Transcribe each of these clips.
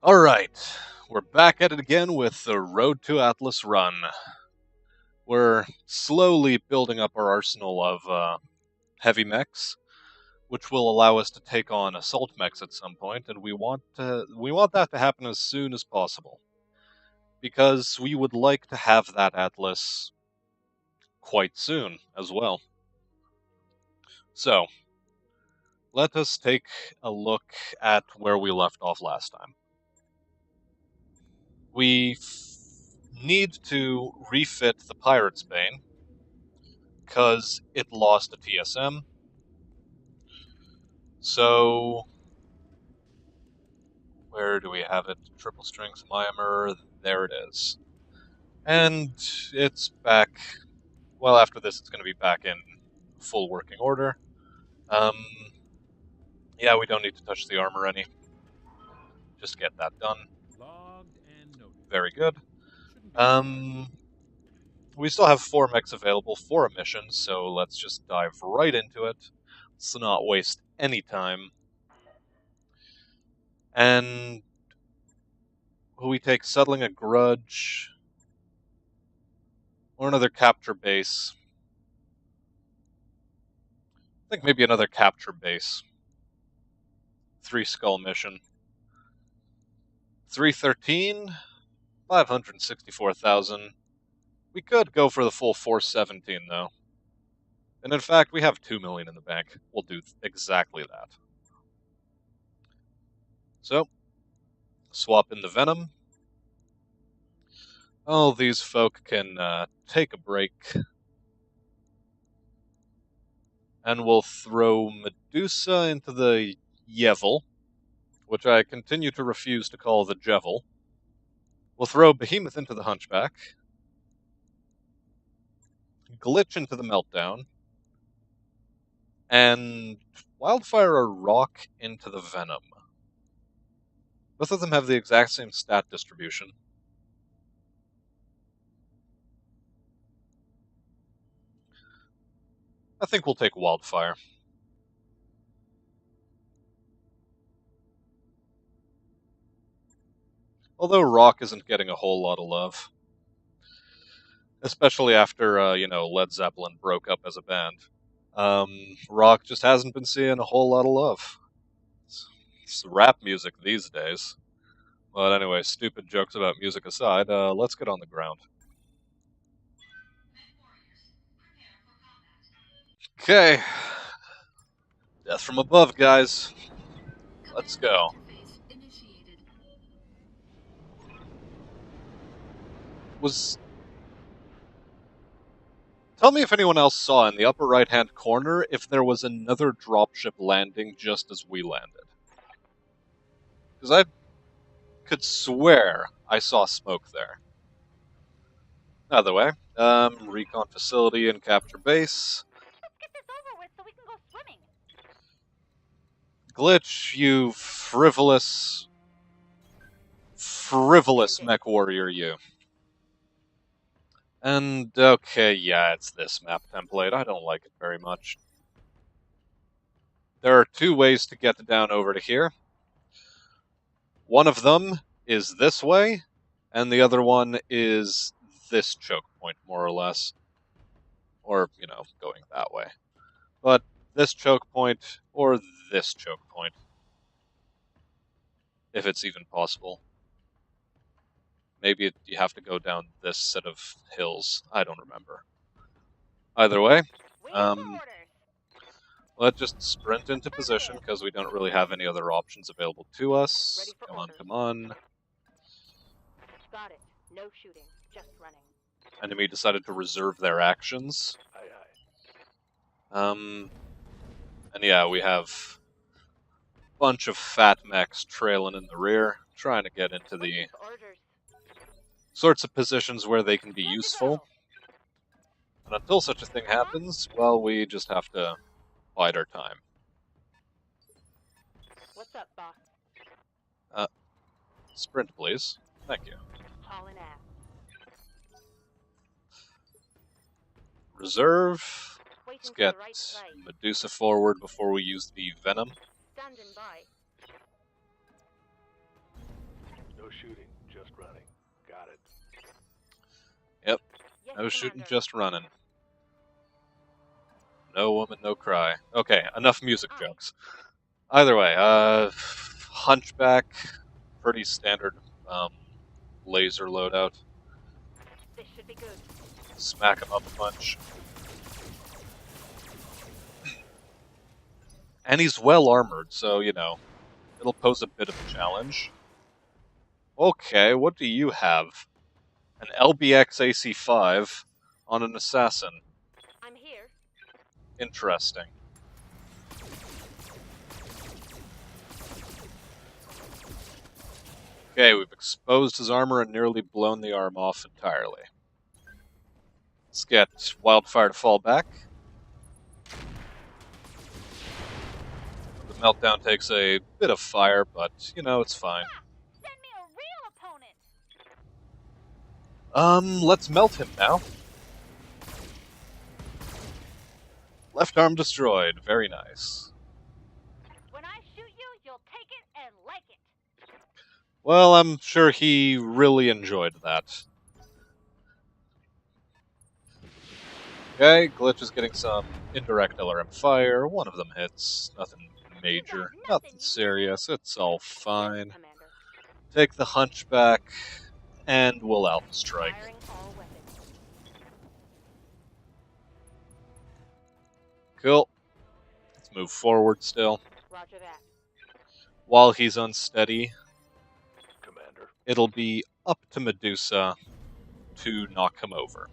Alright, we're back at it again with the Road to Atlas run. We're slowly building up our arsenal of heavy mechs, which will allow us to take on assault mechs at some point, and we want that to happen as soon as possible. Because we would like to have that Atlas quite soon as well. So, let us take a look at where we left off last time. We need to refit the Pirate's Bane, because it lost a TSM. So, where do we have it? Triple strength Mjolnir, there it is. And it's back, well, after this it's going to be back in full working order. Yeah, we don't need to touch the armor any. Just get that done. Very good. We still have 4 mechs available for a mission, so let's just dive right into it. Let's not waste any time. And we take settling a grudge, or another capture base. I think maybe another capture base. 3 skull mission. 313, 564,000. We could go for the full 417 though. And in fact, we have 2 million in the bank. We'll do exactly that. So, swap in the Venom. Oh, these folk can take a break. And we'll throw Medusa into the Yevil, which I continue to refuse to call the Jevil. We'll throw Behemoth into the Hunchback. Glitch into the Meltdown. And Wildfire or Rock into the Venom. Both of them have the exact same stat distribution. I think we'll take Wildfire. Although Rock isn't getting a whole lot of love. Especially after, Led Zeppelin broke up as a band. Rock just hasn't been seeing a whole lot of love. It's rap music these days. But anyway, stupid jokes about music aside, let's get on the ground. Okay. Death from above, guys. Let's go. Tell me if anyone else saw in the upper right-hand corner if there was another dropship landing just as we landed. Because I could swear I saw smoke there. Either way, recon facility and capture base. Let's get this over with so we can go swimming. Glitch, you frivolous mech warrior, you. And, okay, yeah, it's this map template. I don't like it very much. There are 2 ways to get down over to here. One of them is this way, and the other one is this choke point, more or less. Or, going that way. But this choke point, or this choke point. If it's even possible. Maybe you have to go down this set of hills. I don't remember. Either way, let's just sprint into position, because we don't really have any other options available to us. Come on, come on. Got it. No shooting, just running. Enemy decided to reserve their actions. And yeah, we have a bunch of fat mechs trailing in the rear, trying to get into the sorts of positions where they can be useful. And until such a thing happens, well, we just have to bide our time. What's up, boss? Sprint, please. Thank you. Hauling ass. Reserve. Let's Waiting get for the right play. Medusa forward before we use the Venom. Standing by. No shooting, just running. Got it. Yep, Yes, no shooting, Commander. just running. No woman, no cry. Okay, enough music Aye. jokes. Either way, Hunchback, pretty standard laser loadout. This should be good. Smack him up a bunch. And he's well armored, so, you know, it'll pose a bit of a challenge. Okay, what do you have? An LBX AC-5 on an assassin. I'm here. Interesting. Okay, we've exposed his armor and nearly blown the arm off entirely. Let's get Wildfire to fall back. The meltdown takes a bit of fire, but, you know, it's fine. Send me a real opponent. Let's melt him now. Left arm destroyed. Very nice. When I shoot you, you'll take it and like it. Well, I'm sure he really enjoyed that. Okay, Glitch is getting some indirect LRM fire. One of them hits. Nothing major. Nothing serious. It's all fine. Yes, Commander. Take the Hunchback, and we'll Alpha Strike. Firing all weapons. Cool. Let's move forward still. Roger that. While he's unsteady, Commander. it'll be up to Medusa to knock him over.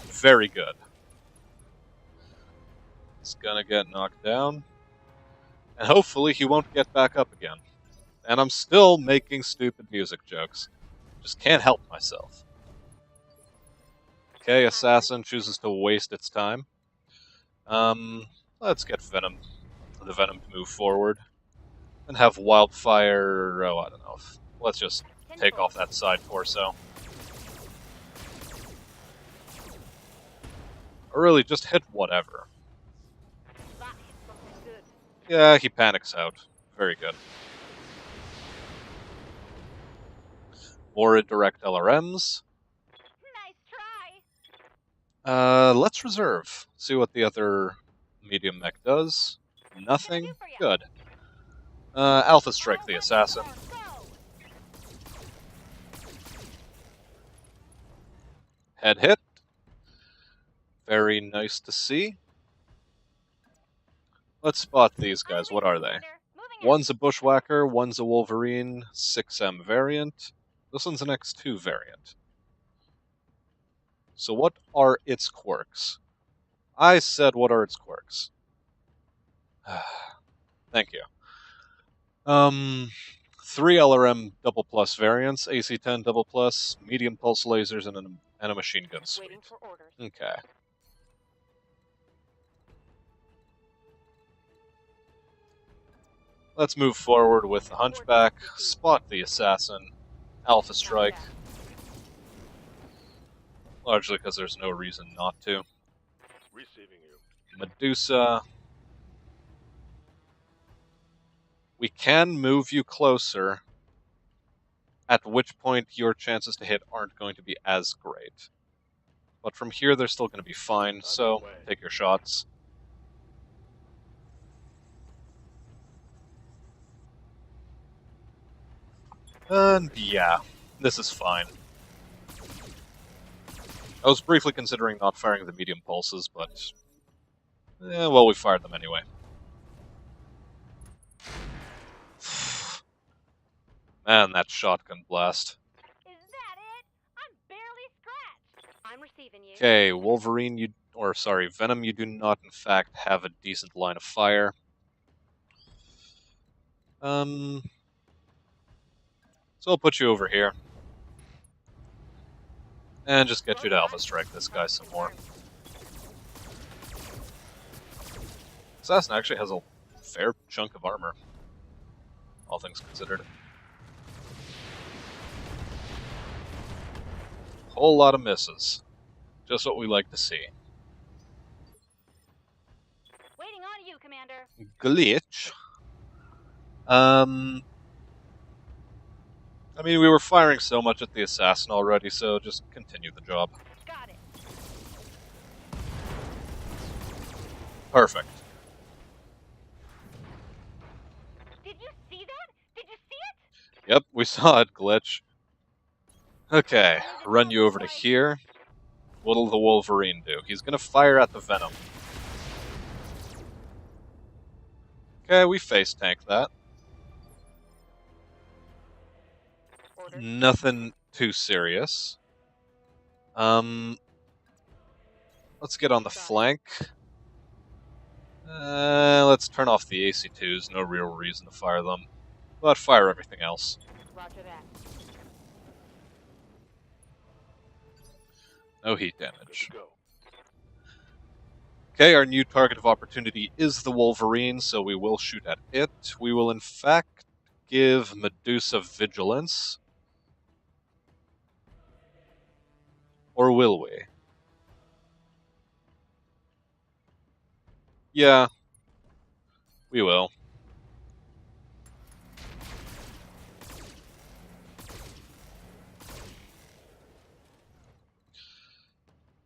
Very good. He's gonna get knocked down. And hopefully he won't get back up again. And I'm still making stupid music jokes. Just can't help myself. Okay, Assassin chooses to waste its time. Let's get the Venom to move forward. And have Wildfire, oh, I don't know. Let's just take off that side torso. Or really, just hit whatever. That hit something good. Yeah, he panics out. Very good. More indirect LRMs. Nice try. Let's reserve. See what the other medium mech does. Nothing? Good. Alpha Strike the Assassin. Head hit. Very nice to see. Let's spot these guys. What are they? One's a Bushwhacker, one's a Wolverine 6M variant. This one's an X2 variant. So what are its quirks? I said what are its quirks. Thank you. 3 LRM double plus variants, AC-10 double plus, medium pulse lasers, and a machine gun suite. Waiting for orders. Okay. Let's move forward with the Hunchback, spot the Assassin, Alpha Strike. Largely because there's no reason not to. Receiving you. Medusa. We can move you closer, at which point your chances to hit aren't going to be as great. But from here, they're still going to be fine, so take your shots. And yeah, this is fine. I was briefly considering not firing the medium pulses, but well, we fired them anyway. Man, that shotgun blast. Is that it? I'm barely scratched. I'm receiving you. Okay, Wolverine, Venom, you do not in fact have a decent line of fire. So I'll put you over here. And just get you to Alpha Strike this guy some more. Assassin actually has a fair chunk of armor, all things considered. Whole lot of misses. Just what we like to see. Waiting on you, Commander. Glitch. I mean, we were firing so much at the assassin already, so just continue the job. Got it. Perfect. Did you see that? Did you see it? Yep, we saw it glitch. Okay, run you over to here. What'll the Wolverine do? He's gonna fire at the Venom. Okay, we face tank that. Order. Nothing too serious. Let's get on the flank. Let's turn off the AC-2s, no real reason to fire them. But fire everything else. Roger that. No heat Good damage. to go. Okay, our new target of opportunity is the Wolverine, so we will shoot at it. We will in fact give Medusa Vigilance. Or will we? Yeah, we will.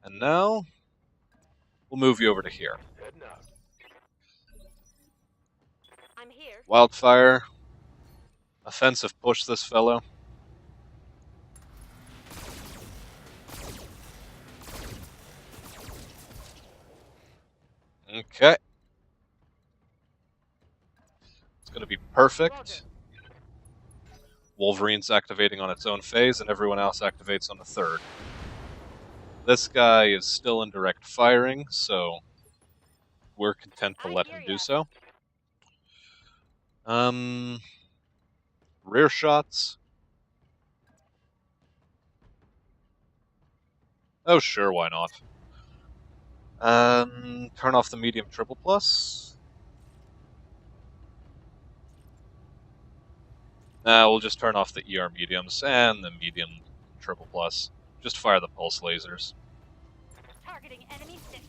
And now, we'll move you over to here. Heading out. I'm here. Wildfire. Offensive push this fellow. Okay. It's going to be perfect. Roger. Wolverine's activating on its own phase, and everyone else activates on the third. This guy is still in direct firing, so we're content to I let hear him do ya. so. Rear shots. Oh, sure, why not? Turn off the medium triple plus. Nah, we'll just turn off the ER mediums and the medium triple plus. Just fire the pulse lasers. Targeting enemy 6.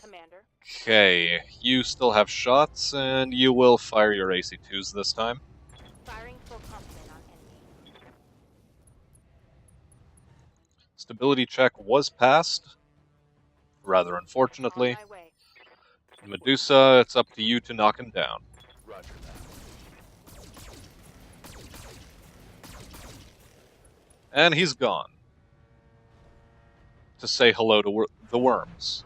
Commander. Okay, you still have shots, and you will fire your AC-2s this time. Firing full complement on enemy. Stability check was passed, rather On unfortunately. my way. Medusa, it's up to you to knock him down. Roger that. And he's gone. To say hello to the worms.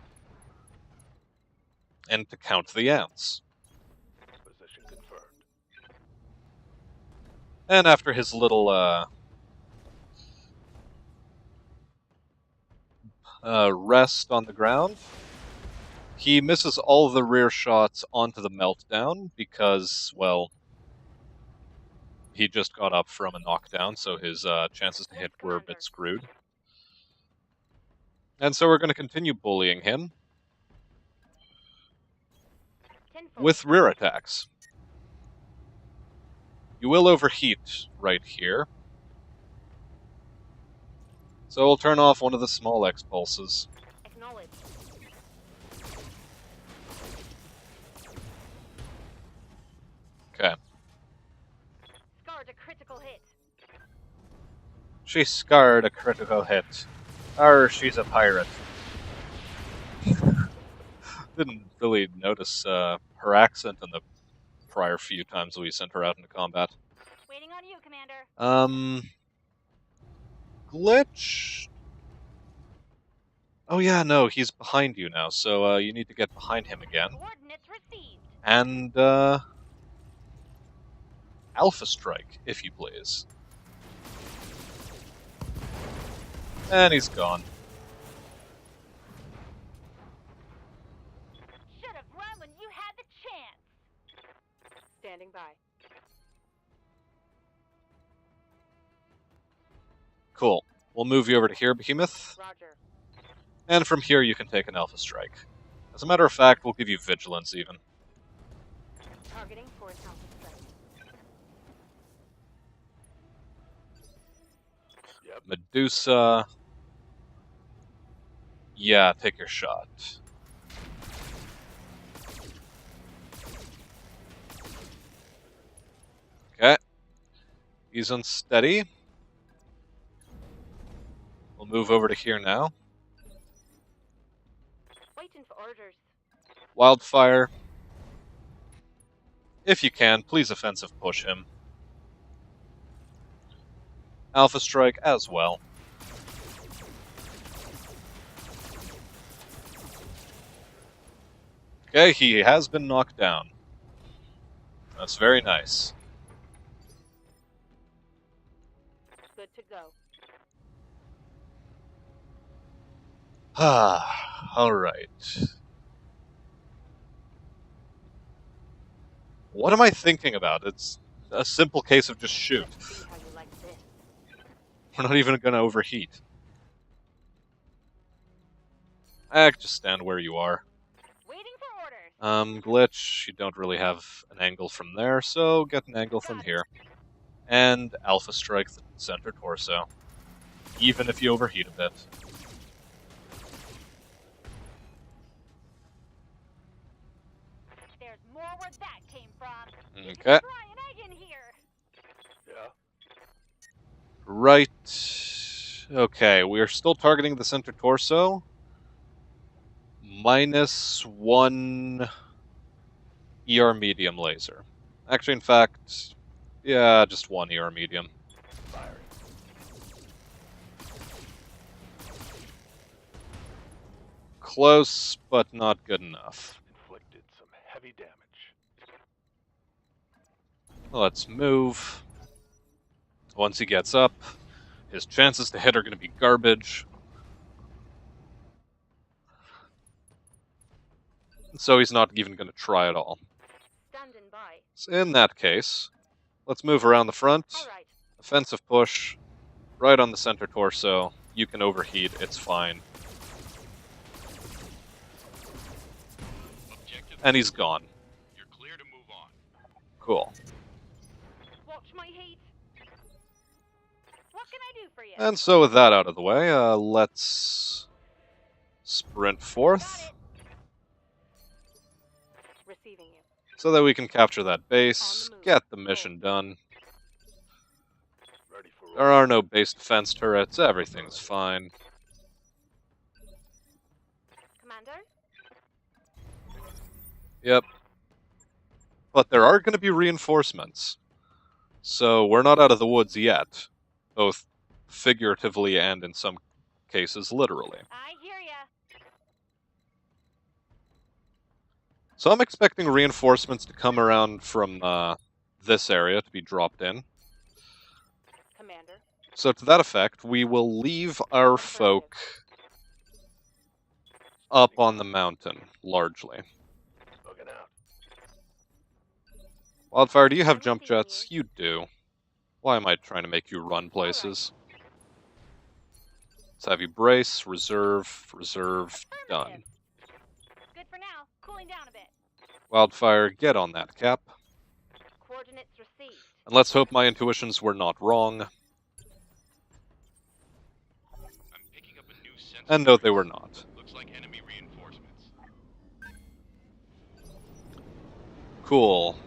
And to count the ants. Position confirmed. And after his little, rest on the ground, he misses all the rear shots onto the meltdown because, well, he just got up from a knockdown, so his chances to hit were a bit screwed. And so we're going to continue bullying him 10-4. with rear attacks. You will overheat right here. So we'll turn off one of the small X pulses. Acknowledge. Okay. Scarred a critical hit. She scarred a critical hit. She's a pirate. Didn't really notice her accent in the prior few times we sent her out into combat. Waiting on you, Commander. Glitch? Oh yeah, no, he's behind you now, so you need to get behind him again. Coordinates received. And, Alpha Strike, if you please. And he's gone. Should have run when you had the chance. Standing by. Cool. We'll move you over to here, Behemoth. Roger. And from here you can take an Alpha Strike. As a matter of fact, we'll give you Vigilance even. Targeting for an alpha strike. Yep. Medusa. Yeah, take your shot. He's unsteady. We'll move over to here now. Waiting for orders. Wildfire. If you can, please offensive push him. Alpha Strike as well. Okay, he has been knocked down. That's very nice. Good to go. Ah, alright. What am I thinking about? It's a simple case of just shoot. Let's see how you like this. We're not even gonna overheat. Just stand where you are. Waiting for orders. Glitch, you don't really have an angle from there, so get an angle from here. And Alpha Strike the center torso. Even if you overheat a bit. There's more where that came from. You Okay. can fry an egg in here. Yeah. Right. Okay, we are still targeting the center torso. -1 ER medium laser. Actually, in fact, yeah, just 1 ER medium. Firing. Close, but not good enough. Inflicted some heavy damage. Let's move. Once he gets up, his chances to hit are going to be garbage. So he's not even going to try at all. Standing by. So in that case, let's move around the front. All right. Offensive push, right on the center torso. You can overheat, it's fine. And he's gone. You're clear to move on. Cool. Watch my heat. What can I do for you? And so with that out of the way, let's sprint Got forth it. Receiving you. so that we can capture that base, On the move. get the mission done. Ready for There are no base defense turrets, everything's fine. Commander? Yep. But there are going to be reinforcements. So we're not out of the woods yet. Both figuratively and in some cases literally. I hear ya. So I'm expecting reinforcements to come around from this area to be dropped in. Commander. So to that effect, we will leave our folk up on the mountain, largely. Looking out. Wildfire, do you have jump jets? You do. Why am I trying to make you run places? Let's have you brace, reserve, done. Good for now. Cooling down a bit. Wildfire, get on that cap. Coordinates received. And let's hope my intuitions were not wrong. I'm picking up a new sensor. And no, they were not. Looks like enemy reinforcements. Cool.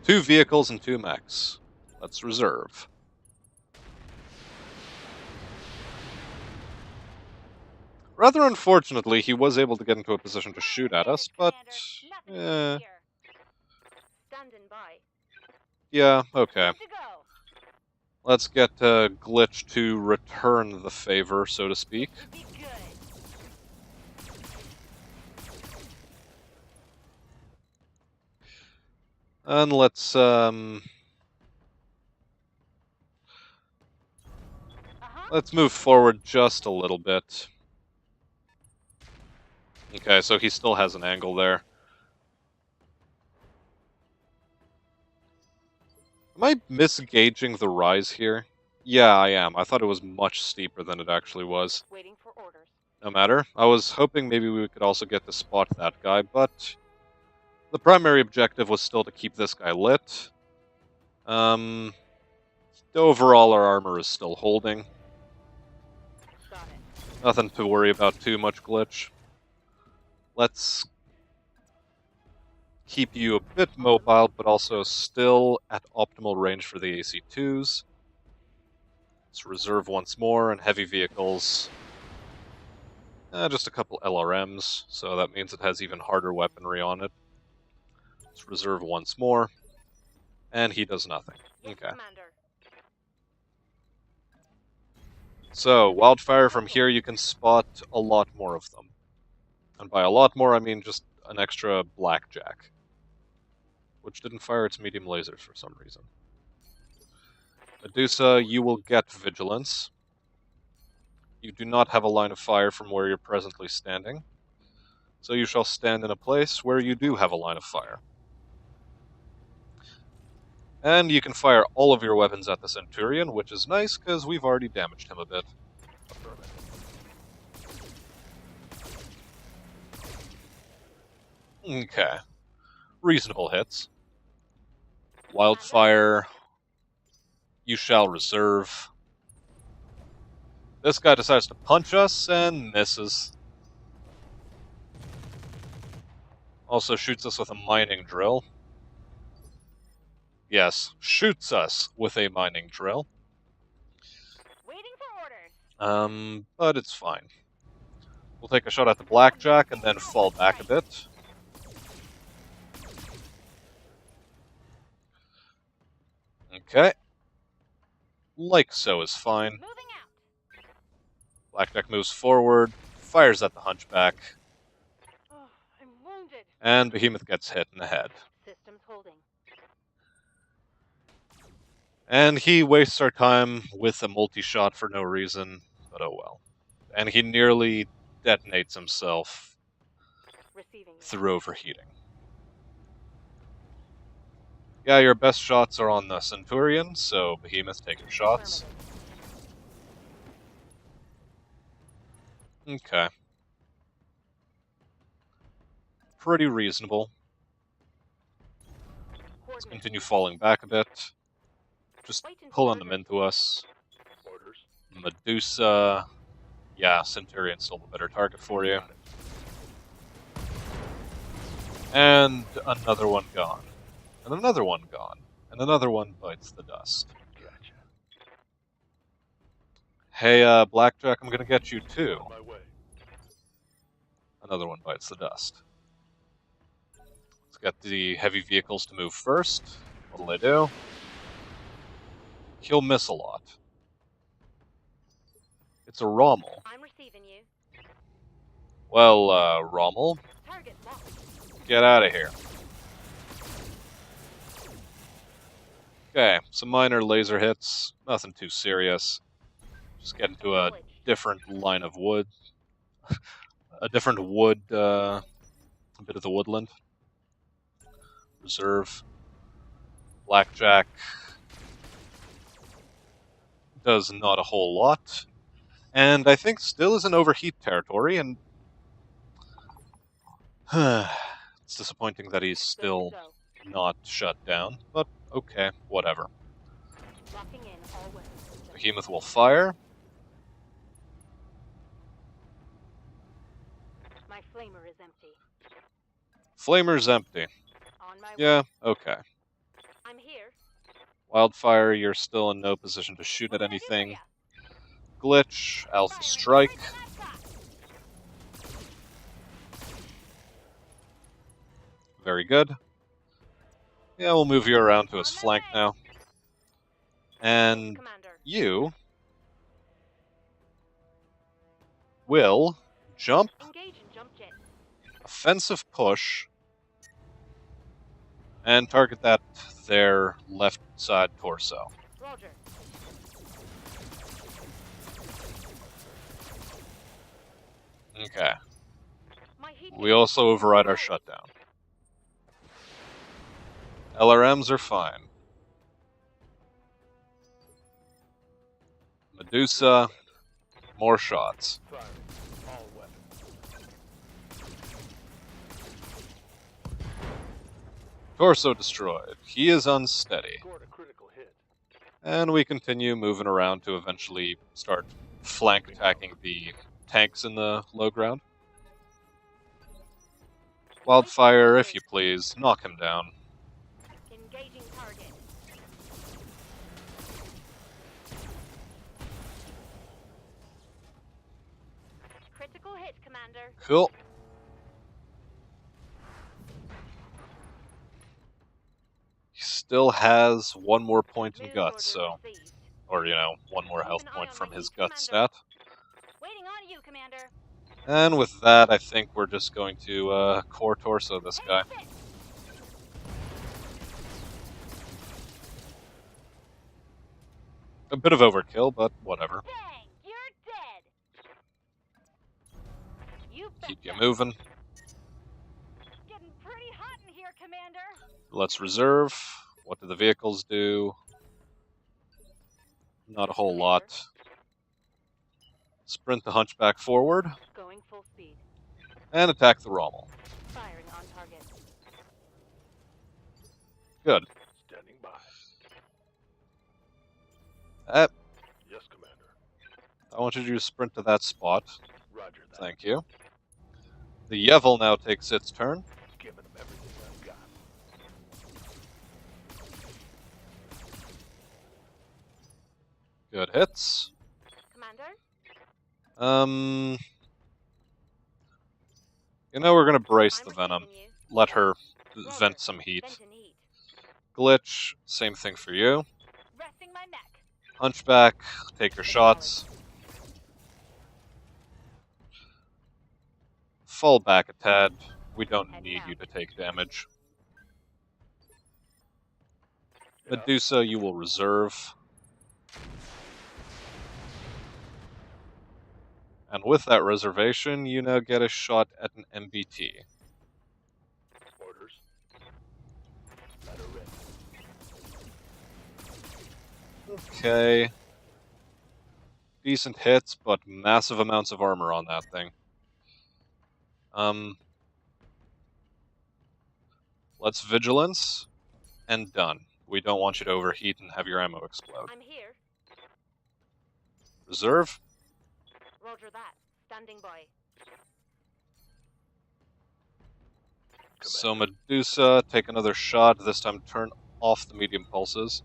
2 vehicles and 2 mechs. Let's reserve. Rather unfortunately, he was able to get into a position to shoot at us, but... Nothing to do eh, here. Standing by. yeah, okay. Good to go. Let's get Glitch to return the favor, so to speak. Be good. And let's, let's move forward just a little bit. Okay, so he still has an angle there. Am I misgauging the rise here? Yeah, I am. I thought it was much steeper than it actually was. Waiting for orders. No matter. I was hoping maybe we could also get to spot that guy, but the primary objective was still to keep this guy lit. Overall, our armor is still holding. Got it. Nothing to worry about too much, Glitch. Let's keep you a bit mobile, but also still at optimal range for the AC-2s. Let's reserve once more, and heavy vehicles. Just a couple LRMs, so that means it has even harder weaponry on it. Let's reserve once more. And he does nothing. Yes, Okay. Commander. So, wildfire from here, you can spot a lot more of them. And by a lot more, I mean just an extra blackjack. Which didn't fire its medium lasers for some reason. Medusa, you will get vigilance. You do not have a line of fire from where you're presently standing. So you shall stand in a place where you do have a line of fire. And you can fire all of your weapons at the Centurion, which is nice, because we've already damaged him a bit. Okay. Reasonable hits. Wildfire, you shall reserve. This guy decides to punch us and misses. Also shoots us with a mining drill. Yes, shoots us with a mining drill. Waiting for orders. But it's fine. We'll take a shot at the blackjack and then fall back a bit. Okay. Like so is fine. Moving out. Blackjack moves forward, fires at the hunchback, Oh, I'm wounded. and Behemoth gets hit in the head. Systems holding. And he wastes our time with a multi-shot for no reason, but oh well. And he nearly detonates himself Receiving. through overheating. Yeah, your best shots are on the Centurion, so Behemoth, take your shots. Okay. Pretty reasonable. Let's continue falling back a bit. Just pulling them into us. Orders. Medusa. Yeah, Centurion's still the better target for you. And another one gone. And another one gone. And another one bites the dust. Gotcha. Hey, Blackjack, I'm gonna get you too. On my way. Another one bites the dust. Let's get the heavy vehicles to move first. What'll they do? He'll miss a lot. It's a Rommel. I'm receiving you. Well, Rommel, Target locked. get out of here. Okay, some minor laser hits, nothing too serious. Just get into a different line of wood. A different wood, a bit of the woodland. Reserve. Blackjack does not a whole lot. And I think still is in overheat territory, and it's disappointing that he's still not shut down, but okay, whatever. Locking in all weapons. Behemoth will fire. My flamer is empty. Flamer's empty. On my way. Yeah, okay. I'm here. Wildfire, you're still in no position to shoot What at can I do for anything. ya? Glitch, Alpha Firing Strike. right to that spot. Very good. Yeah, we'll move you around to his On my flank way. now. And Commander. you will jump, Engage and jump jet. offensive push, and target that their left side torso. Roger. Okay. My heat We also override our shutdown. LRMs are fine. Medusa, more shots. Firing. All weapons. Torso destroyed. He is unsteady. Scored a critical hit. And we continue moving around to eventually start flank attacking the tanks in the low ground. Wildfire, if you please, knock him down. Engaging target. Critical hit, Commander. Cool. He still has one more point in Move guts, order so... received. Or, you know, one more health Keep an eye point on from my his feet, gut Commander. stat. Waiting on you, Commander. And with that, I think we're just going to core torso this Hey, guy. sit. A bit of overkill, but whatever. Bang! You're dead. You Keep you betcha. moving. Getting pretty hot in here, Commander. Let's reserve. What do the vehicles do? Not a whole Commander. lot. Sprint the Hunchback forward, Going full speed. and attack the Rommel. Firing on target. Good. Standing by. Yes, Commander. I want you to sprint to that spot. Roger that. Thank you. The Yevil now takes its turn. Giving them everything I've got. Good hits. Commander? You know, we're gonna brace I'm the Venom. receiving you. Let her Roger. vent some heat. Vent and heat. Glitch, same thing for you. Resting my mech. Hunchback, take your shots. Fall back a tad. We don't Heading need out. you to take damage. Yeah. Medusa, you will reserve. And with that reservation, you now get a shot at an MBT. Orders. Ladder ready. Okay. Decent hits, but massive amounts of armor on that thing. Let's vigilance, and done. We don't want you to overheat and have your ammo explode. I'm here. Reserve. Roger that. Standing by. So Medusa, take another shot. This time turn off the medium pulses.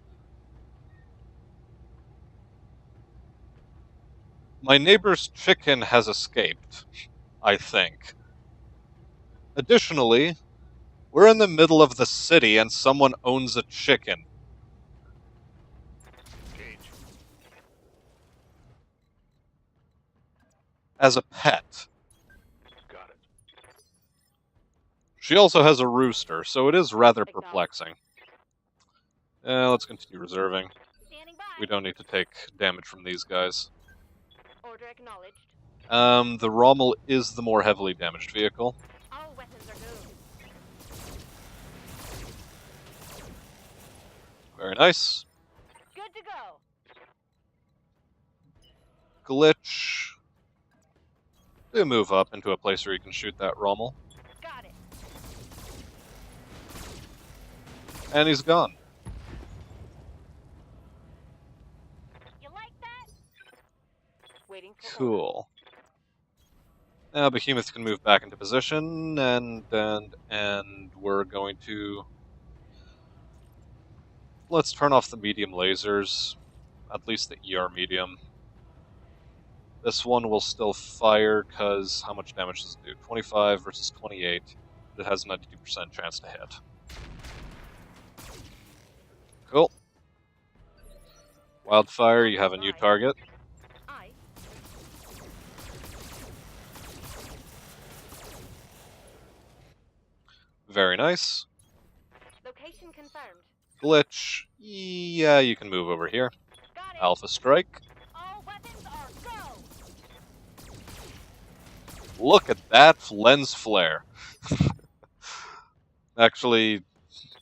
My neighbor's chicken has escaped, I think. Additionally, we're in the middle of the city and someone owns a chicken. Engage. As a pet. Got it. She also has a rooster, so it is rather Acknowledged. perplexing. Let's continue reserving. Standing by. We don't need to take damage from these guys. Order acknowledged. The Rommel is the more heavily damaged vehicle. All weapons are go. Very nice. Good to go. Glitch. Do move up into a place where you can shoot that Rommel. Got it. And he's gone. You like that? Waiting for order. Cool. Now Behemoth can move back into position, and we're going to... Let's turn off the medium lasers, at least the ER medium. This one will still fire, because how much damage does it do? 25 versus 28. It has a 92% chance to hit. Cool. Wildfire, you have a new target. Aye. Very nice. Location confirmed. Glitch, yeah, you can move over here. Got it. Alpha Strike. All weapons are go. Look at that lens flare. Actually,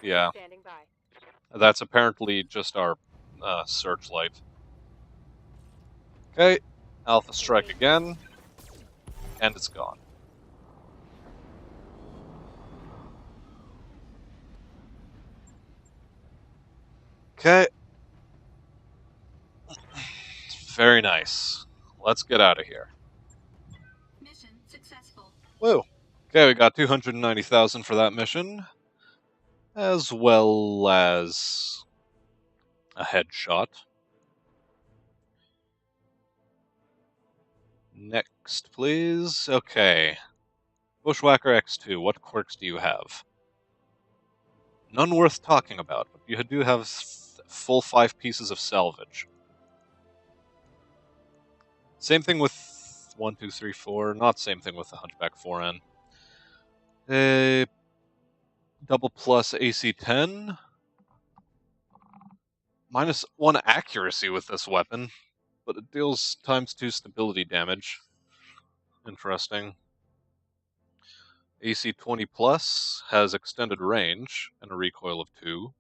yeah, Standing by. that's apparently just our searchlight. Okay, Alpha Strike again, and it's gone. Okay. Very nice. Let's get out of here. Mission successful. Woo. Okay, we got 290,000 for that mission, as well as a headshot. Next, please. Okay. Bushwhacker X2, what quirks do you have? None worth talking about, but you do have full 5 pieces of salvage. Same thing with 1, 2, 3, 4. Not same thing with the Hunchback 4N. Double plus AC 10. -1 accuracy with this weapon, but it deals ×2 stability damage. Interesting. AC 20 plus has extended range and a recoil of 2.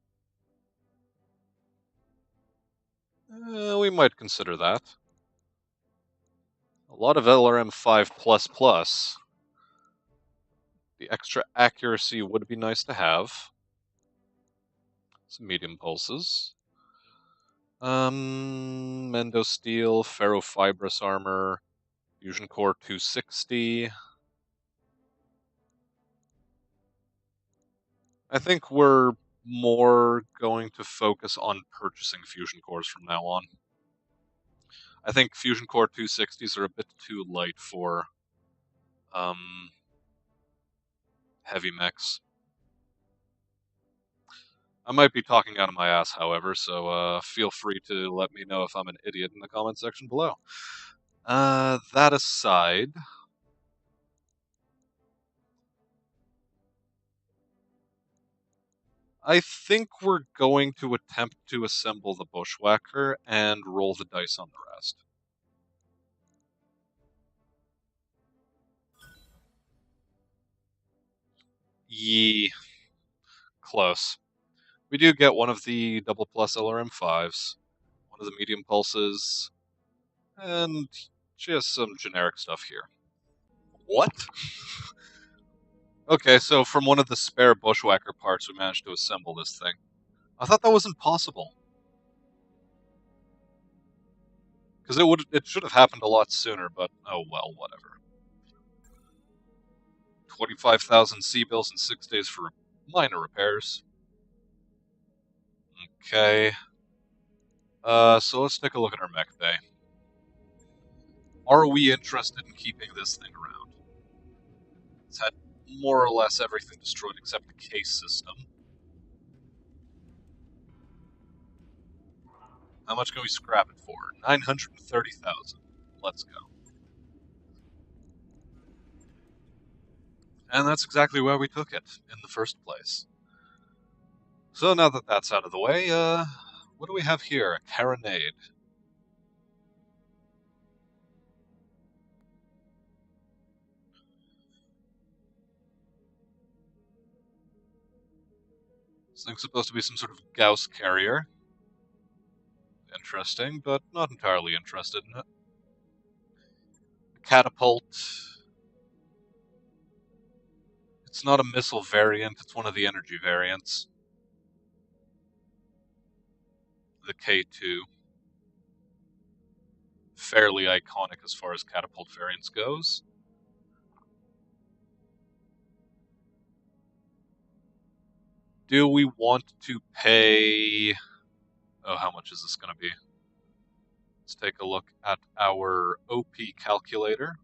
We might consider that. A lot of LRM 5++. The extra accuracy would be nice to have. Some medium pulses. Mendo Steel, Ferrofibrous Armor, Fusion Core 260. I think we're more going to focus on purchasing Fusion Cores from now on. I think Fusion Core 260s are a bit too light for heavy mechs. I might be talking out of my ass, however, so feel free to let me know if I'm an idiot in the comment section below. That aside, I think we're going to attempt to assemble the Bushwhacker and roll the dice on the rest. Yee. Close. We do get one of the double plus LRM 5s, one of the medium pulses, and just some generic stuff here. What? Okay, so from one of the spare Bushwhacker parts, we managed to assemble this thing. I thought that was impossible. Because it should have happened a lot sooner, but oh well, whatever. 25,000 C-bills in 6 days for minor repairs. Okay. So let's take a look at our mech bay. Are we interested in keeping this thing around? It's had more or less everything destroyed except the case system. How much can we scrap it for? 930,000. Let's go. And that's exactly why we took it in the first place. So now that that's out of the way, what do we have here? A carronade. This thing's supposed to be some sort of Gauss carrier. Interesting, but not entirely interested in it. A catapult. It's not a missile variant, it's one of the energy variants. The K2. Fairly iconic as far as catapult variants goes. Do we want to pay... Oh, how much is this going to be? Let's take a look at our OP calculator.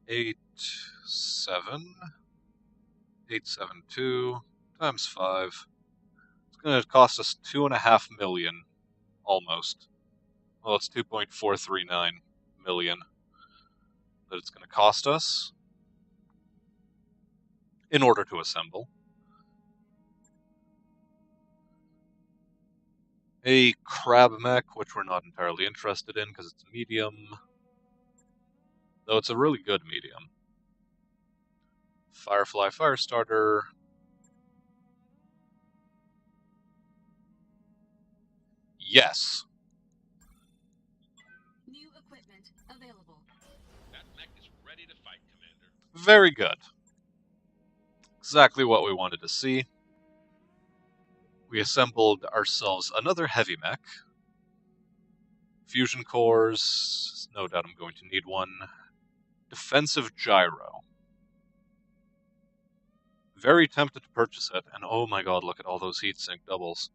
872 times 5. It's going to cost us 2.5 million, almost. Well, it's 2.439 million that it's going to cost us in order to assemble. A crab mech, which we're not entirely interested in because it's medium. Though it's a really good medium. Firefly Firestarter. Yes. New equipment available. That mech is ready to fight, Commander. Very good. Exactly what we wanted to see. We assembled ourselves another heavy mech. Fusion cores. No doubt I'm going to need one. Defensive gyro. Very tempted to purchase it, and oh my god, look at all those heatsink doubles.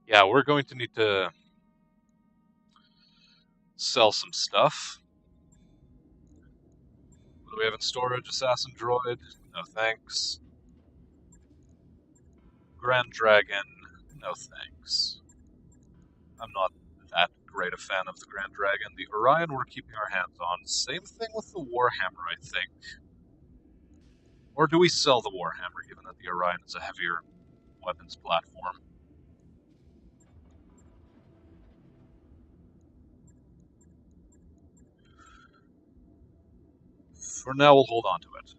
Yeah, we're going to need to sell some stuff. What do we have in storage? Assassin Droid? No thanks. Grand Dragon? No thanks. I'm not that great a fan of the Grand Dragon. The Orion we're keeping our hands on. Same thing with the Warhammer, I think. Or do we sell the Warhammer, given that the Orion is a heavier weapons platform? For now, we'll hold on to it.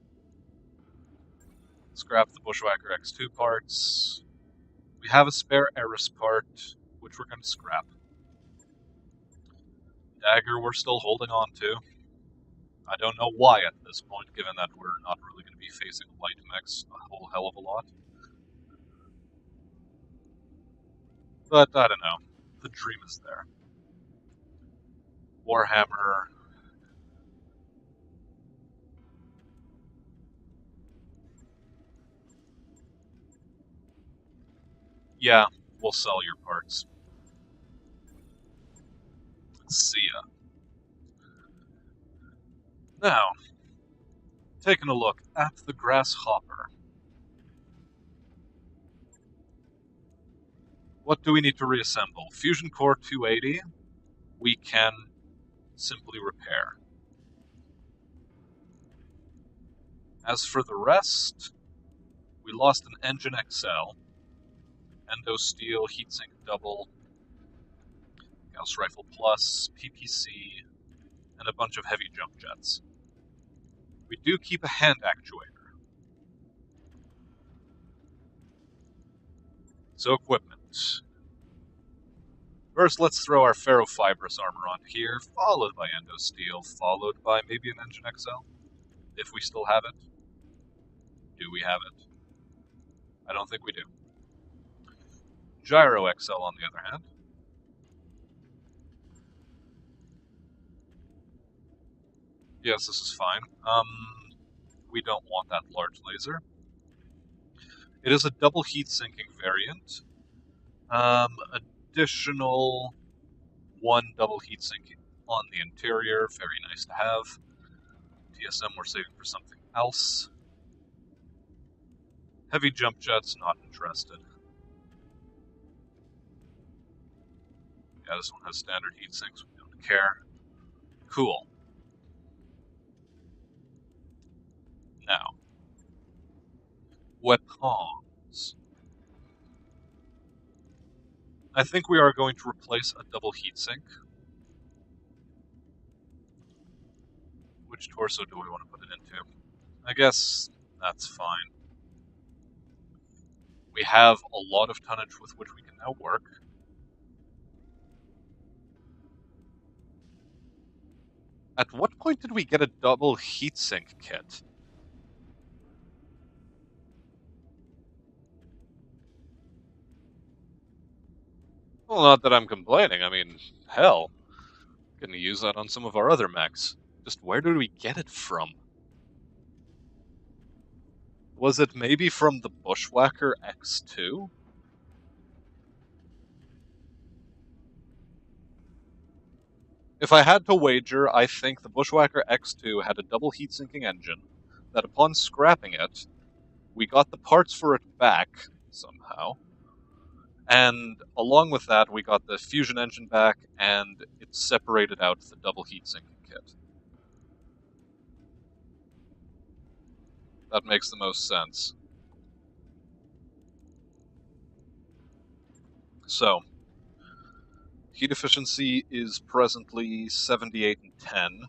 Scrap the Bushwhacker X2 parts. We have a spare Eris part, which we're going to scrap. Dagger we're still holding on to. I don't know why at this point, given that we're not really going to be facing light mechs a whole hell of a lot. But I don't know. The dream is there. Warhammer. Yeah, we'll sell your parts. See ya. Now, taking a look at the Grasshopper. What do we need to reassemble? Fusion Core 280, we can simply repair. As for the rest, we lost an Engine XL, Endo Steel, Heatsink Double, Gauss Rifle Plus, PPC, and a bunch of heavy jump jets. We do keep a hand actuator. So equipment. First, let's throw our ferrofibrous armor on here, followed by Endo Steel, followed by maybe an Engine XL, if we still have it. Do we have it? I don't think we do. Gyro XL, on the other hand. Yes, this is fine. We don't want that large laser. It is a double heat sinking variant. Additional one double heat sinking on the interior. Very nice to have. TSM we're saving for something else. Heavy jump jets, not interested. Yeah, this one has standard heat sinks, we don't care. Cool. Now, weapons. I think we are going to replace a double heatsink. Which torso do we want to put it into? I guess that's fine. We have a lot of tonnage with which we can now work. At what point did we get a double heatsink kit? Well, not that I'm complaining. I mean, hell, gonna use that on some of our other mechs. Just where did we get it from? Was it maybe from the Bushwhacker X2? If I had to wager, I think the Bushwhacker X2 had a double heat-sinking engine, that upon scrapping it, we got the parts for it back, somehow, and along with that, we got the fusion engine back, and it separated out the double heat-sinking kit. That makes the most sense. So, heat efficiency is presently 78 and 10.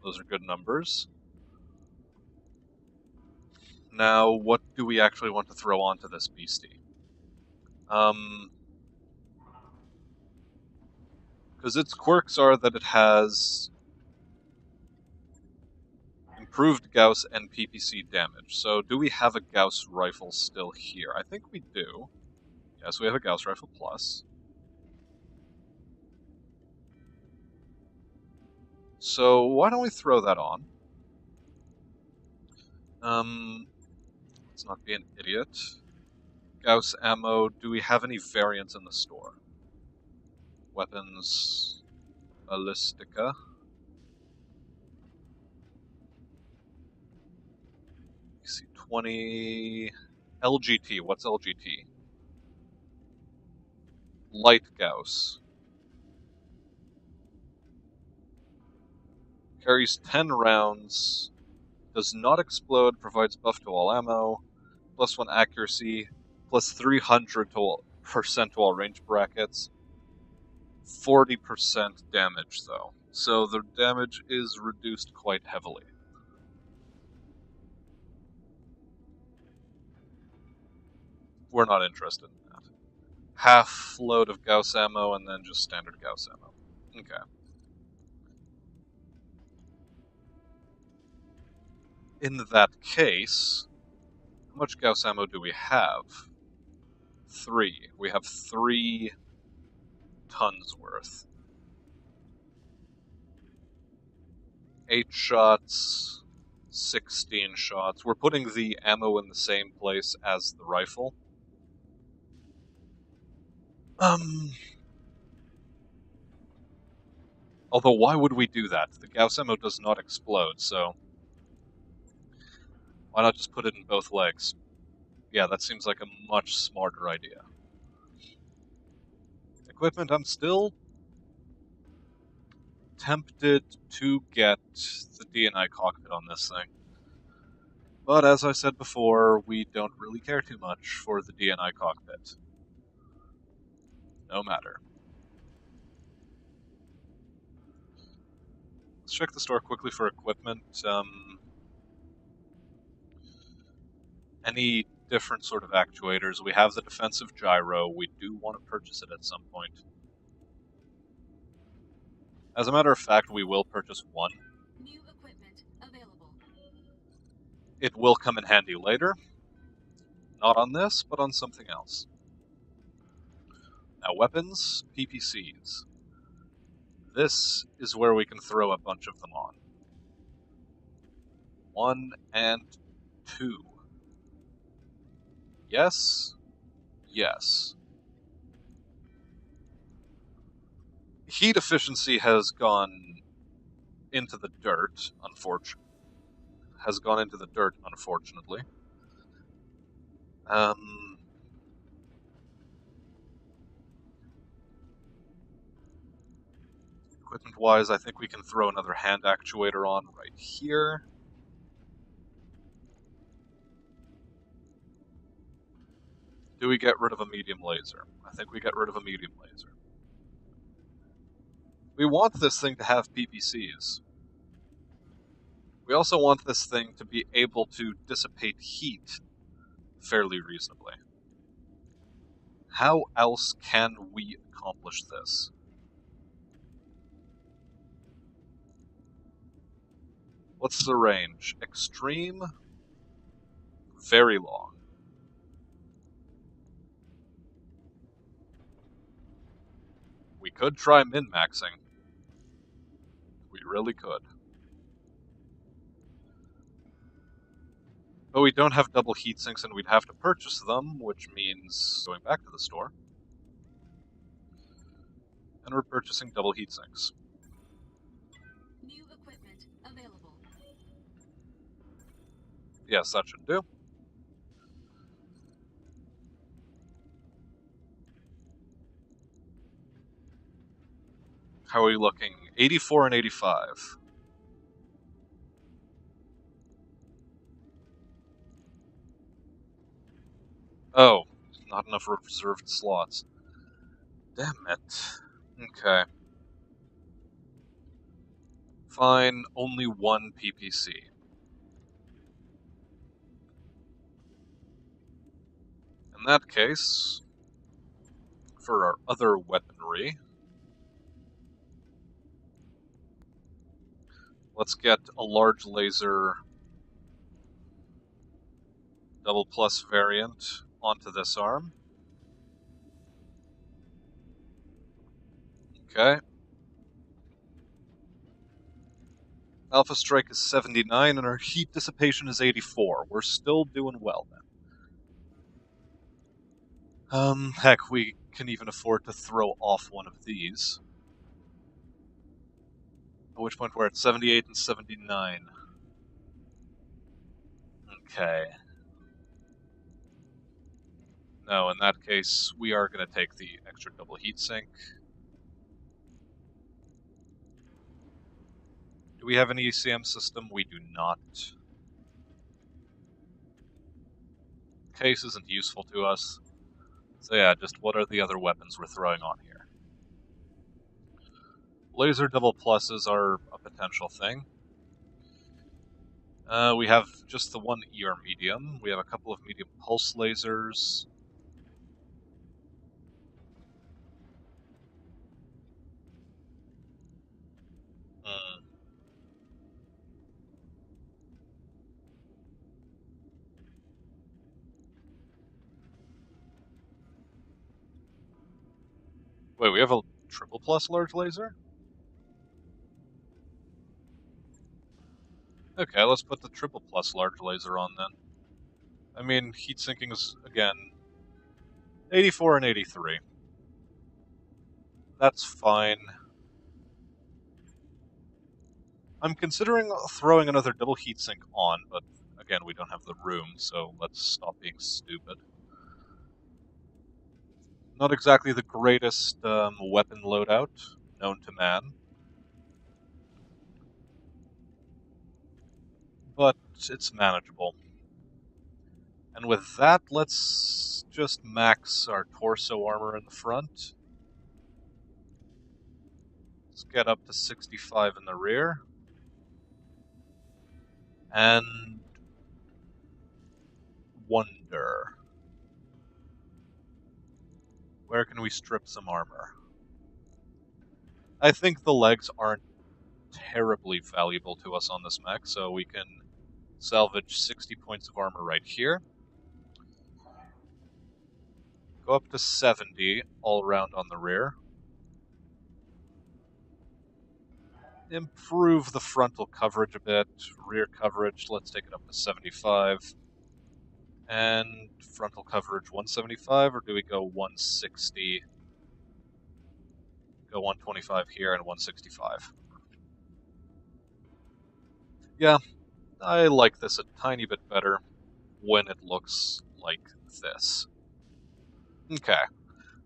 Those are good numbers. Now, what do we actually want to throw onto this beastie? Because its quirks are that it has improved Gauss and PPC damage. So, do we have a Gauss rifle still here? I think we do. Yes, we have a Gauss rifle plus. So why don't we throw that on? Let's not be an idiot. Gauss ammo, do we have any variants in the store? Weapons, ballistica. You see 20... LGT, what's LGT? Light Gauss. Carries 10 rounds, does not explode, provides buff to all ammo, +1 accuracy, plus 300% to all range brackets, 40% damage though. So the damage is reduced quite heavily. We're not interested in that. Half load of Gauss ammo and then just standard Gauss ammo. Okay. In that case, how much Gauss ammo do we have? 3. We have 3 tons worth. 8 shots, 16 shots. We're putting the ammo in the same place as the rifle. Although, why would we do that? The Gauss ammo does not explode, so why not just put it in both legs? Yeah, that seems like a much smarter idea. Equipment, I'm still tempted to get the DNI cockpit on this thing. But as I said before, we don't really care too much for the DNI cockpit. No matter. Let's check the store quickly for equipment. Any different sort of actuators. We have the defensive gyro. We do want to purchase it at some point. As a matter of fact, we will purchase one. New equipment available. It will come in handy later. Not on this, but on something else. Now, weapons, PPCs. This is where we can throw a bunch of them on. 1 and 2. Yes. Yes. Heat efficiency has gone into the dirt, unfortunately. Equipment-wise, I think we can throw another hand actuator on right here. Do we get rid of a medium laser? I think we get rid of a medium laser. We want this thing to have PPCs. We also want this thing to be able to dissipate heat fairly reasonably. How else can we accomplish this? What's the range? Extreme? Very long. We could try min-maxing. We really could. But we don't have double heatsinks and we'd have to purchase them, which means going back to the store. And we're purchasing double heatsinks. New equipment available. Yes, that should do. How are we looking? 84 and 85. Oh, not enough reserved slots. Damn it. Okay. Fine, only one PPC. In that case, for our other weaponry, let's get a large laser double plus variant onto this arm. Okay. Alpha Strike is 79, and our heat dissipation is 84. We're still doing well then. Heck, we can even afford to throw off one of these. At which point we're at 78 and 79. Okay. No, in that case, we are going to take the extra double heatsink. Do we have an ECM system? We do not. Case isn't useful to us. So yeah, just what are the other weapons we're throwing on here? Laser double pluses are a potential thing. We have just the one ER medium. We have a couple of medium pulse lasers. Hmm. Wait, we have a triple plus large laser? Okay, let's put the triple plus large laser on then. I mean, heat sinking is, again, 84 and 83. That's fine. I'm considering throwing another double heatsink on, but again, we don't have the room, so let's stop being stupid. Not exactly the greatest weapon loadout known to man, but it's manageable. And with that, let's just max our torso armor in the front. Let's get up to 65 in the rear. And wonder. Where can we strip some armor? I think the legs aren't terribly valuable to us on this mech, so we can salvage 60 points of armor right here. Go up to 70 all around on the rear. Improve the frontal coverage a bit. Rear coverage, let's take it up to 75. And frontal coverage 175, or do we go 160? Go 125 here and 165. Yeah, I like this a tiny bit better when it looks like this. Okay,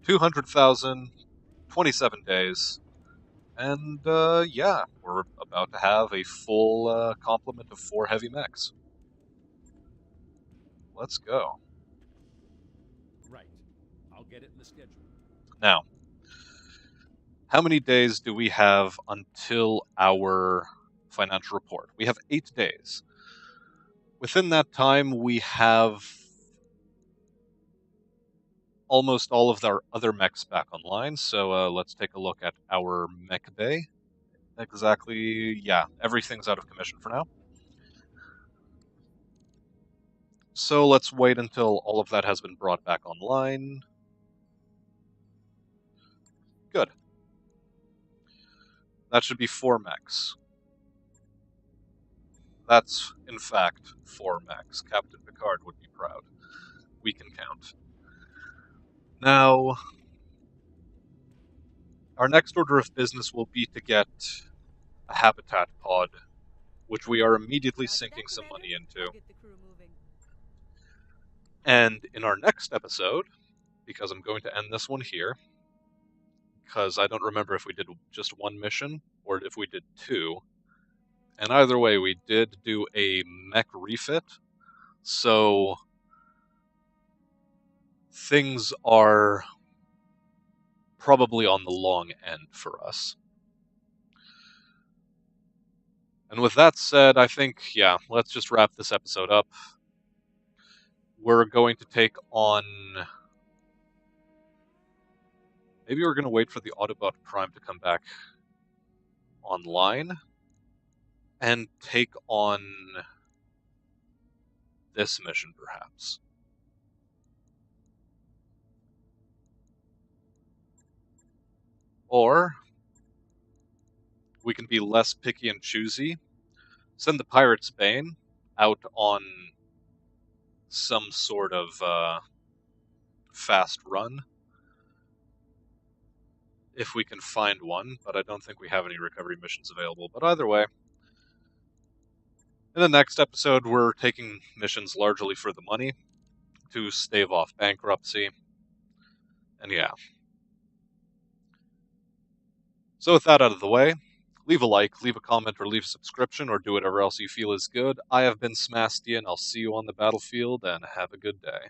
200,000, 27 days, and yeah, we're about to have a full complement of 4 heavy mechs. Let's go. Right. I'll get it in the schedule. Now, how many days do we have until our financial report? We have 8 days. Within that time, we have almost all of our other mechs back online, so let's take a look at our mech bay. Exactly, yeah, everything's out of commission for now. So let's wait until all of that has been brought back online. Good. That should be 4 mechs. That's, in fact, 4 mechs. Captain Picard would be proud. We can count. Now, our next order of business will be to get a habitat pod, which we are immediately sinking some money into. And in our next episode, because I'm going to end this one here, because I don't remember if we did just 1 mission or if we did 2. And either way, we did do a mech refit, so things are probably on the long end for us. And with that said, I think, yeah, let's just wrap this episode up. We're going to take on... Maybe we're going to wait for the Autobot Prime to come back online and take on this mission, perhaps. Or we can be less picky and choosy send the Pirate's Bane out on some sort of fast run. If we can find one, but I don't think we have any recovery missions available. But either way, in the next episode, we're taking missions largely for the money to stave off bankruptcy. And yeah. So with that out of the way, leave a like, leave a comment, or leave a subscription, or do whatever else you feel is good. I have been Smastian. I'll see you on the battlefield, and have a good day.